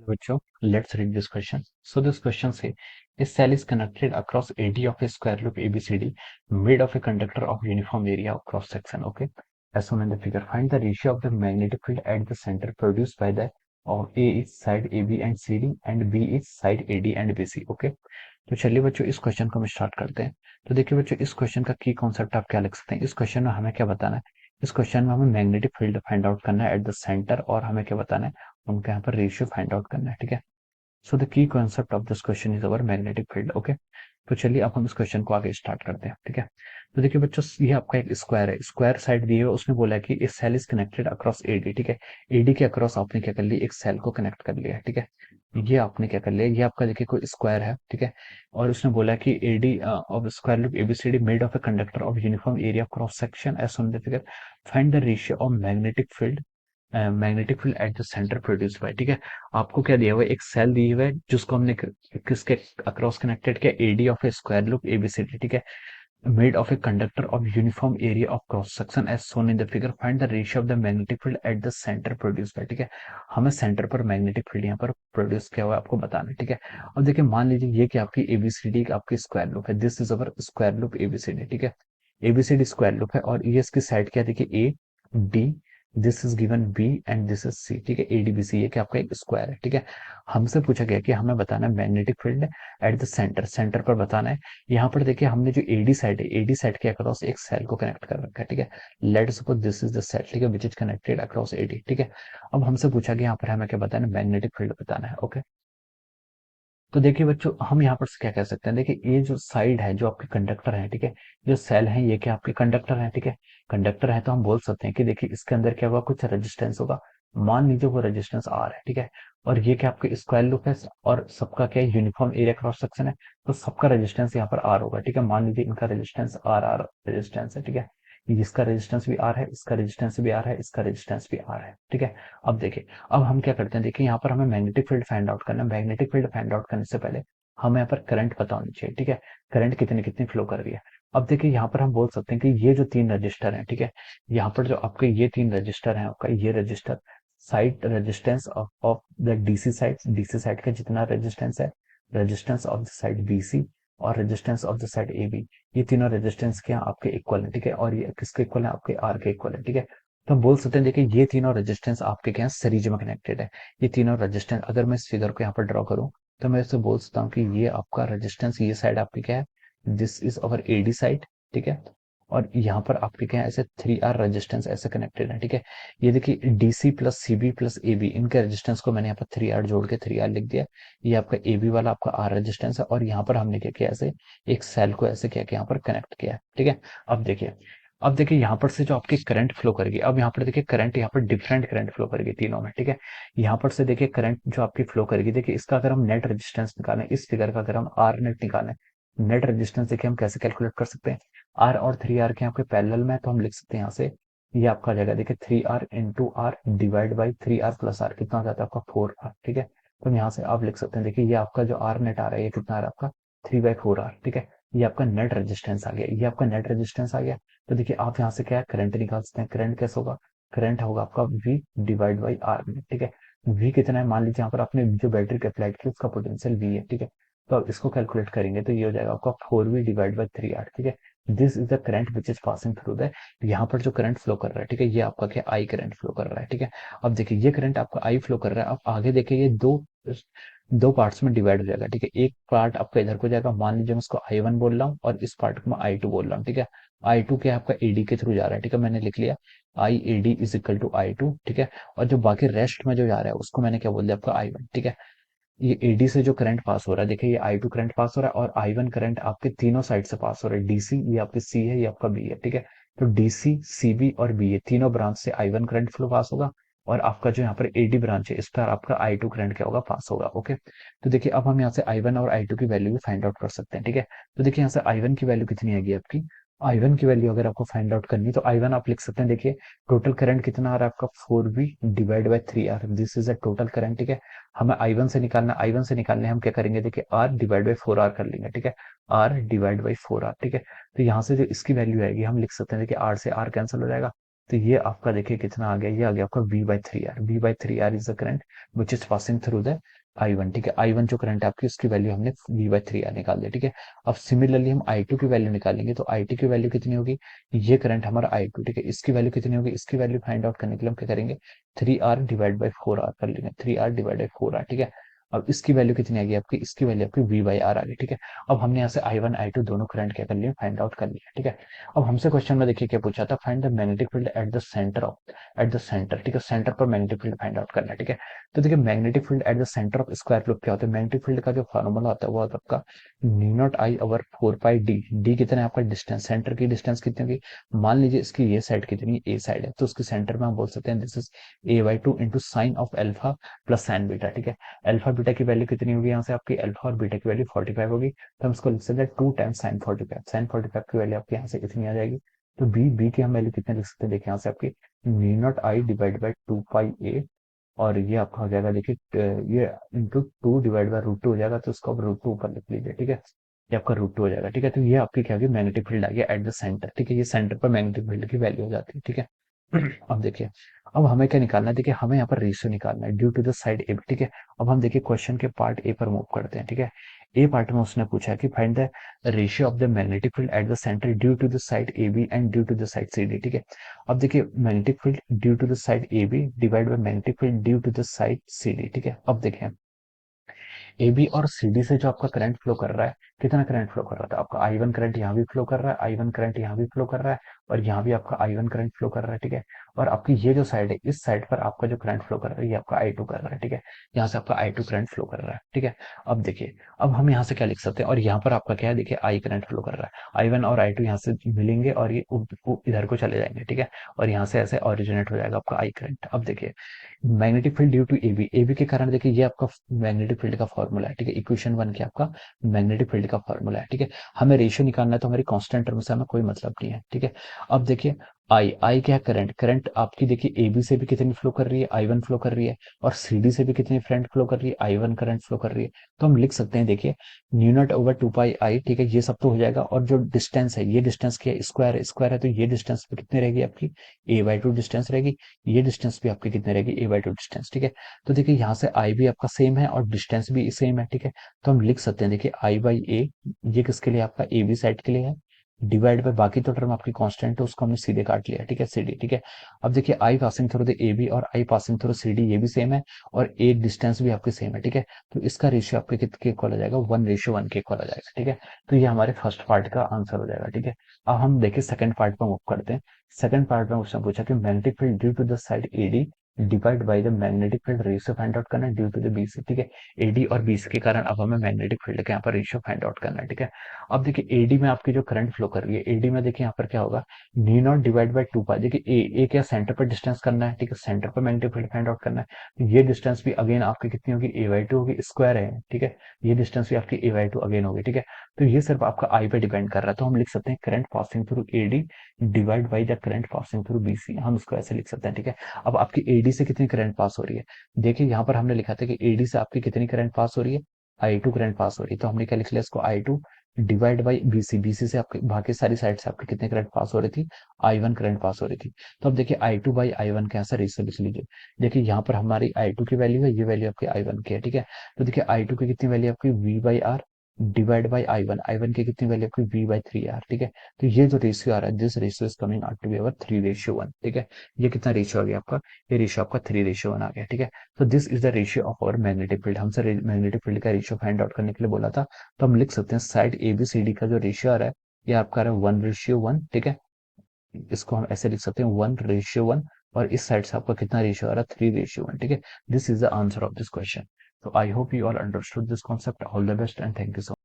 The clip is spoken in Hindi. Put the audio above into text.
बच्चों, let's read this question. So this question say, a cell is connected across AD of a square loop ABCD made of a conductor of uniform area of cross section. Okay, as shown in the figure, find the ratio of the magnetic field at the center produced by the of A is side AB and CD and B is side AD and BC. Okay, तो चलिए बच्चों इस क्वेश्चन को हम स्टार्ट करते हैं। तो देखिए बच्चों, इस क्वेश्चन का की कॉन्सेप्ट आप क्या लिख सकते हैं। इस क्वेश्चन में हमें क्या बताना है, इस क्वेश्चन में हमें मैग्नेटिक फील्ड फाइंड आउट करना है एट द सेंटर, और हमें क्या बताना है, उनके यहाँ पर रेशियो फाइंड आउट करना है। ठीक है, so the key concept of this question is our magnetic field. Okay, तो चलिए अब हम इस क्वेश्चन को आगे स्टार्ट करते हैं। ठीक है, तो देखिए बच्चों, ये आपका एक स्क्वायर है, स्क्वायर साइड दी है, उसने बोला है कि इस cell is connected across A D. ठीक है, एडी के अक्रॉस आपने क्या कर लिया, एक सेल को कनेक्ट कर लिया है। ठीक है, ये आपने क्या कर लिया, ये आपका देखिए कोई स्क्वायर है। ठीक है, और उसने बोला है कि A D of square loop A B C D made of a conductor of uniform area cross section as on the figure, find the ratio of magnetic field at the centre produced by. ठीक है, आपको क्या दिया हुआ है, एक सेल दी हुआ है जिसको हमने किसके अक्रॉस कनेक्टेड किया, A D of a square loop A B C D. ठीक है, made of a conductor of uniform area of cross section as shown in the figure, find the ratio of the magnetic field at the centre produced by. ठीक है, हमें सेंटर पर मैग्नेटिक फील्ड यहाँ पर प्रोड्यूस किया हुआ है, आपको बताना है। ठीक है, अब देखिए मान लीजिए ये कि आपकी एबीसीडी आपकी स्क्वायर लूप है, this is our square loop A B C D. ठीक है, एबीसीडी स्क्वायर लूप है और ये इसकी साइड क्या देखिए, A D, this is given B and this is C. ठीक है, एडीबीसी ये कि आपका एक स्क्वायर है। ठीक है, हमसे पूछा गया कि हमें बताना है magnetic field at the centre, centre पर बताना है। यहाँ पर देखिए हमने जो एडी साइड है, एडी साइड के अक्रॉस एक सेल को कनेक्ट कर रखा है। ठीक है, let suppose this is the cell. ठीक है, which is connected across A D. ठीक है, अब हमसे पूछा गया यहाँ पर हमें क्या बताना है, मैग्नेटिक फील्ड बताना है। ओके, तो देखिए बच्चों, हम यहाँ पर से क्या कह सकते हैं, देखिए ये जो साइड है, जो आपके कंडक्टर है, ठीक है, जो सेल है ये क्या आपके कंडक्टर है। ठीक है, कंडक्टर है तो हम बोल सकते हैं कि देखिए इसके अंदर क्या होगा, कुछ रेजिस्टेंस होगा। मान लीजिए वो रेजिस्टेंस आर है। ठीक है, और ये क्या आपके स्क्वायर लूप है और सबका क्या है, यूनिफॉर्म एरिया क्रॉस सेक्शन है, तो सबका रेजिस्टेंस यहाँ पर आर होगा। ठीक है, मान लीजिए इनका रेजिस्टेंस आर आर रेजिस्टेंस है। ठीक है, इसका रेजिस्टेंस भी आर है, इसका रेजिस्टेंस भी आर है, इसका रेजिस्टेंस भी आर है। ठीक है, अब देखिए, अब हम क्या करते हैं, देखिए यहाँ पर हमें मैग्नेटिक फील्ड फाइंड आउट करना है। मैग्नेटिक फील्ड फाइंड आउट करने से पहले हमें यहाँ पर करंट पता होनी चाहिए। ठीक है, करंट कितनी कितनी फ्लो कर रही है। अब देखिए यहाँ पर हम बोल सकते हैं कि ये जो तीन रजिस्टर हैं, ठीक है, यहाँ पर जो आपके ये तीन रजिस्टर हैं, आपका ये register side resistance of the DC side का जितना रेजिस्टेंस है, resistance of the side BC और resistance of the side A B, ये तीनों रेजिस्टेंस क्या आपके इक्वल है। ठीक है, और ये किसके इक्वल है, आपके आर के इक्वल है। ठीक है, तो हम बोल सकते हैं देखिए ये तीनों रेजिस्टेंस आपके क्या सीरीज में कनेक्टेड है। ये तीनों रेजिस्टेंस, अगर मैं इस फिगर को यहाँ पर ड्रॉ करूं तो मैं इससे बोल सकता हूँ कि ये आपका रेजिस्टेंस, ये साइड आपकी क्या है, this is our A D side. ठीक है, और यहाँ पर आपके क्या है, ऐसे 3R रेजिस्टेंस ऐसे कनेक्टेड है। ठीक है, ये देखिए D C plus C B plus A B, इनके रेजिस्टेंस को मैंने यहाँ पर 3R जोड़ के 3R लिख दिया। ये आपका एबी वाला आपका आर रेजिस्टेंस है, और यहाँ पर हमने क्या किया, ऐसे एक सेल को ऐसे क्या किया, यहाँ पर कनेक्ट किया है। ठीक है, अब देखिए यहाँ पर से जो आपकी करंट फ्लो करेगी, अब यहाँ पर देखिए करंट, यहाँ पर डिफरेंट करंट फ्लो करेगी तीनों में। ठीक है, यहाँ पर से देखिए करंट जो आपकी फ्लो करेगी, देखिए इसका अगर हम नेट रेजिस्टेंस निकालें, इस फिगर का अगर हम आर नेट निकालें, नेट रेजिस्टेंस देखिए हम कैसे कैलकुलेट कर सकते हैं, आर और 3R के आपके पैरेलल में, तो हम लिख सकते हैं यहाँ से, ये आपका आ जाएगा देखिए 3R into R divide by 3R plus R, कितना हो जाता है आपका 4R। ठीक है, तो यहाँ से आप लिख सकते हैं, देखिए ये आपका जो आर नेट आ रहा है, ये कितना आ रहा है आपका 3/4R। ठीक है, ये आपका नेट रेजिस्टेंस आ गया, ये आपका नेट रेजिस्टेंस आ गया। तो देखिए आप यहाँ से क्या है, करंट निकाल सकते हैं। करंट कैसे होगा, करंट होगा आपका V डिवाइड बाई आर में। ठीक है, V कितना है, मान लीजिए यहाँ पर आपने जो बैटरी को अप्लाइड की उसका पोटेंशियल V है। ठीक है, तो अब इसको कैलकुलेट करेंगे तो ये हो जाएगा आपका 4V डिवाइड बाई 3R। ठीक है, this is the current which is passing through the, यहाँ पर जो करंट फ्लो कर रहा है, ठीक है, ये आपका क्या आई करंट फ्लो कर रहा है। ठीक है, अब देखिए ये करंट आपका आई फ्लो कर रहा है। अब आगे देखिए ये दो दो पार्ट्स में डिवाइड हो जाएगा। ठीक है, एक पार्ट आपका इधर को जाएगा, मान लीजिए मैं इसको I1 बोल रहा हूँ और इस पार्ट को मैं I2 बोल रहा हूँ। ठीक है, I2 क्या आपका एडी के थ्रू जा रहा है। ठीक है, मैंने लिख लिया I AD is equal to I2। ठीक है, और जो बाकी रेस्ट में जो जा रहा है उसको मैंने क्या बोल दिया, आपका I1। ठीक है, ये एडी से जो करंट पास हो रहा है, देखिए ये I2 करंट पास हो रहा है और I1 करंट आपके तीनों साइड से पास हो रहा है। डीसी ये आपकी सी है, ये आपका बी है। ठीक है, तो डीसी सीबी और बी, ये तीनों ब्रांच से I1 करंट फ्लो पास होगा, और आपका जो यहाँ पर एडी ब्रांच है इस पर आपका I2 करंट क्या होगा, पास होगा। ओके, तो देखिए अब हम यहाँ से I1 और I2 की वैल्यू भी फाइंड आउट कर सकते हैं। ठीक है, तो देखिए यहाँ से I1 की वैल्यू कितनी आएगी आपकी, I1 की वैल्यू अगर आपको फाइंड आउट करनी है तो I1 आप लिख सकते हैं, देखिए टोटल करंट कितना आ रहा है आपका 4V divide by 3R, this is a total current. ठीक है, हमें I1 से निकालना, I1 से निकालने हम क्या करेंगे, देखिए R डिवाइड बाई 4R कर लेंगे। ठीक है, R डिवाइड बाई 4R। ठीक है, तो यहाँ से जो इसकी वैल्यू आएगी हम लिख सकते हैं, देखिए R से R कैंसिल हो जाएगा, तो ये आपका देखिए कितना आ गया, ये आ गया आपका V/3R। V/3R is the current which is passing through the I1, ठीक है। I1 जो करंट है आपकी, उसकी वैल्यू हमने V/3R निकाल दिया, ठीक है। अब सिमिलरली हम I2 की वैल्यू निकालेंगे, तो I2 की वैल्यू कितनी होगी, ये करंट हमारा I2, ठीक है। इसकी वैल्यू कितनी होगी, इसकी वैल्यू फाइंड आउट करने के लिए हम क्या करेंगे, 3R डिवाइड बाई 4R कर लेंगे, 3R डिवाइड बाई 4R, ठीक है। अब इसकी वैल्यू कितनी आ गई आपकी, इसकी वैल्यू आपकी V/R आ गई, ठीक है। अब हमने यहाँ से I1 I2 दोनों करंट क्या कर लिए, फाइंड आउट कर लिया, ठीक है। अब हमसे क्वेश्चन में देखिए क्या पूछा था, find the magnetic field at the centre of, eight the centre, ठीक है। सेंटर पर मैग्नेटिक फील्ड फाइंड आउट करना है, ठीक है। तो देखिए magnetic field at the centre of square loop क्या होता है, मैग्नेटिक फील्ड का जो फॉर्मूला होता है वो होता है आपका new not I over 4 pi D. D कितना है आपका डिस्टेंस, सेंटर की डिस्टेंस कितनी होगी, मान लीजिए इसकी ये साइड कितनी, ए साइड है, तो उसके सेंटर में हम बोल सकते हैं this is A/2 into sine of alpha plus sign beta, ठीक है। अल्फा बीटा की वैल्यू कितनी होगी, यहाँ से आपकी अल्फा और बीटा की वैल्यू 45 होगी, तो हम इसको लिख सकते हैं 2 टाइम्स साइन 45। साइन 45 की वैल्यू आपकी यहाँ से कितनी आ जाएगी, तो बी की हम वैल्यू कितने लिख सकते हैं, देखिए यहाँ से आपकी new not I divide by 2 पाई ए, और ये आपका हो जाएगा देखिए ये इंटू 2 डिवाइड बाई √2 हो जाएगा, तो इसको आप √2 ऊपर लिख लीजिए, ठीक है। ये आपका √2 हो जाएगा, ठीक है। तो ये आपकी क्या होगी, मैग्नेटिक फील्ड आ गया एट द सेंटर, ठीक है। ये सेंटर पर मैग्नेटिक फील्ड की वैल्यू हो जाती है, ठीक है। अब देखिए, अब हमें क्या निकालना है, देखिए हमें यहाँ पर रेशियो निकालना है ड्यू टू द साइड ए, ठीक है। अब हम देखिए क्वेश्चन के पार्ट ए पर मूव करते हैं, ठीक है। ए पार्ट में उसने पूछा है कि find the ratio of the magnetic field at the centre due to the side A B and due to the side C D, ठीक है। अब देखिए magnetic field due to the side A B divide by magnetic field due to the side C D, ठीक है। अब देखें ए बी और सी डी से जो आपका करंट फ्लो कर रहा है, कितना करंट फ्लो कर रहा था आपका, I1 करंट यहाँ भी फ्लो कर रहा है, I1 करंट यहाँ भी फ्लो कर रहा है, और यहाँ भी आपका I1 करंट फ्लो कर रहा है, ठीक है। और आपकी ये जो साइड है, इस साइड पर आपका जो करंट फ्लो कर रहा है, ये आपका I2 कर रहा है, ठीक है। यहाँ से आपका I2 करंट फ्लो कर रहा है, ठीक है। अब देखिए, अब हम यहाँ से क्या लिख सकते हैं, और यहाँ पर आपका क्या है, देखिए I करंट फ्लो कर रहा है, I1 और I2 यहाँ से मिलेंगे और ये इधर को चले जाएंगे, ठीक है। और यहाँ से ऐसे ऑरिजिनेट हो जाएगा आपका I करंट। अब देखिए magnetic field due to A B, A B के कारण देखिए ये आपका मैग्नेटिक फील्ड का फॉर्मूला है, ठीक है। इक्वेशन 1 की आपका मैग्नेटिक फील्ड का फॉर्मूला है, ठीक है। हमें रेशियो निकालना है, तो हमारी कांस्टेंट टर्म से हमें कोई मतलब नहीं है, ठीक है। अब देखिए आई क्या है, करंट, करंट आपकी देखिए एबी से भी कितनी फ्लो कर रही है, I1 फ्लो कर रही है, और सीडी से भी कितनी करंट फ्लो कर रही है, I1 करंट फ्लो कर रही है। तो हम लिख सकते हैं देखिए न्यू नॉट ओवर 2 पाई आई, ठीक है। ये सब तो हो जाएगा, और जो डिस्टेंस है, ये डिस्टेंस क्या है, स्क्वायर है, स्क्वायर है, तो ये डिस्टेंस पे कितनी रहेगी आपकी, A/2 डिस्टेंस रहेगी। ये डिस्टेंस भी आपकी कितनी रहेगी, A/2 डिस्टेंस, ठीक है। तो देखिए यहाँ से आई भी आपका सेम है और डिस्टेंस भी सेम है, ठीक है। तो हम लिख सकते हैं देखिए I/A, ये किसके लिए, आपका ए बी साइड के लिए है, डिवाइड बाय बाकी तो टर्म आपकी कांस्टेंट है, उसको हमने सीधे काट लिया, ठीक है, सी डी, ठीक है। अब देखिए I passing through the A B और I passing through C D, ये भी सेम है, और ए डिस्टेंस भी आपकी सेम है, ठीक है। तो इसका रेशियो आपके कितने इक्वल हो जाएगा, 1:1 के इक्वल हो जाएगा, ठीक है। तो ये हमारे फर्स्ट पार्ट का आंसर हो जाएगा, ठीक है। अब हम देखिए सेकंड पार्ट पर मूव करते हैं। सेकंड पार्ट में उसने पूछा कि magnetic field due to the side A D divide by the magnetic field ratio find out करना है ड्यू टू द बीसी, ठीक है। एडी और बीसी के कारण अब हमें मैग्नेटिक फील्ड के यहाँ पर रेशियो फाइंड आउट करना है, ठीक है। अब देखिए एडी में आपकी जो करंट फ्लो कर रही है, एडी में देखिए यहाँ पर क्या होगा, न्यू नॉट डिवाइड बाय 2 पाई, देखिए ए क्या सेंटर पर डिस्टेंस करना है, ठीक है, सेंटर पर मैग्नेटिक फील्ड फाइंड आउट करना है। तो ये डिस्टेंस भी अगेन आपकी कितनी होगी, A/2 होगी, स्क्वायर है, ठीक है। ये डिस्टेंस भी आपकी A/2 अगेन होगी, ठीक है। तो ये सिर्फ आपका आई पे डिपेंड कर रहा है, तो हम लिख सकते हैं current passing through A D divide by the current passing through B C, हम इसको ऐसे लिख सकते हैं, ठीक है। अब आपकी एडी से कितनी करंट पास हो रही है, देखिए यहाँ पर हमने लिखा था कि एडी से आपकी कितनी करंट पास हो रही है, I2 करंट पास हो रही है, तो हमने क्या लिख लिया इसको I2 divide by BC, BC से आपके बाकी सारी साइड से आपके कितने करंट पास हो रही थी, I1 करंट पास हो रही थी। तो अब देखिए I2 बाई I1 के आंसर रेशियो लिख लीजिए। देखिए यहाँ पर हमारी I2 की वैल्यू है, ये वैल्यू आपकी I1 की है, ठीक है। तो देखिए I2 की कितनी वैल्यू आपकी V/R divide by I1, I1 की कितनी वैल्यू आपकी V/3R, ठीक है। तो ये जो रेशियो आ रहा है, this ratio is coming out to be our 3:1, ठीक है। ये कितना रेशियो आ गया आपका, ये रेशियो आपका 3:1 आ गया, ठीक है। तो this is the ratio of our magnetic field, हमसे मैग्नेटिक फील्ड का रेशियो फाइंड आउट करने के लिए बोला था। तो हम लिख सकते हैं side A B C D का जो रेशियो आ रहा है, ये आपका आ रहा है 1:1, ठीक है। इसको हम ऐसे लिख सकते हैं 1:1, और इस साइड से आपका कितना रेशियो आ रहा है, 3:1, ठीक है। This is the answer of this question. तो I hope you all understood this concept. All the best and thank you so